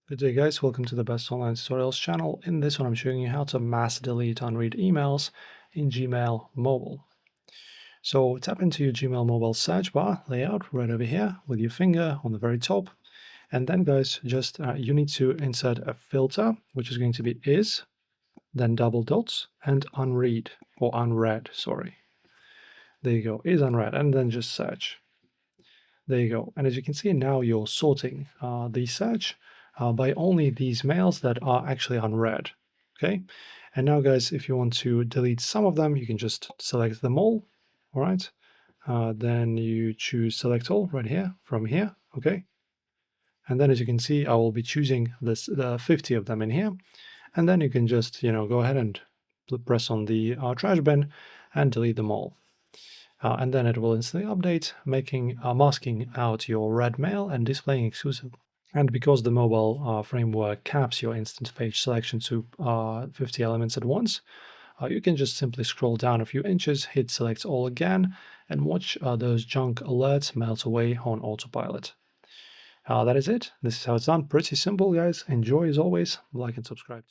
Good day guys, welcome to the Best Online Tutorials channel. In this one I'm showing you how to mass delete unread emails in Gmail Mobile. So tap into your Gmail Mobile search bar layout right over here with your finger on the very top. And then guys, just you need to insert a filter, which is going to be is, then double dots and unread or unread, sorry. There you go, is unread, and then just search. There you go. And as you can see, now you're sorting the search by only these mails that are actually unread. Okay. And now, guys, if you want to delete some of them, you can just select them all. All right. Then you choose select all right here from here. Okay. And then as you can see, I will be choosing this 50 of them in here. And then you can just, go ahead and press on the trash bin and delete them all. And then it will instantly update, masking out your red mail and displaying exclusive. And because the mobile framework caps your instant page selection to 50 elements at once, you can just simply scroll down a few inches, hit select all again, and watch those junk alerts melt away on autopilot. That is it. This is how it's done. Pretty simple, guys. Enjoy as always. Like and subscribe.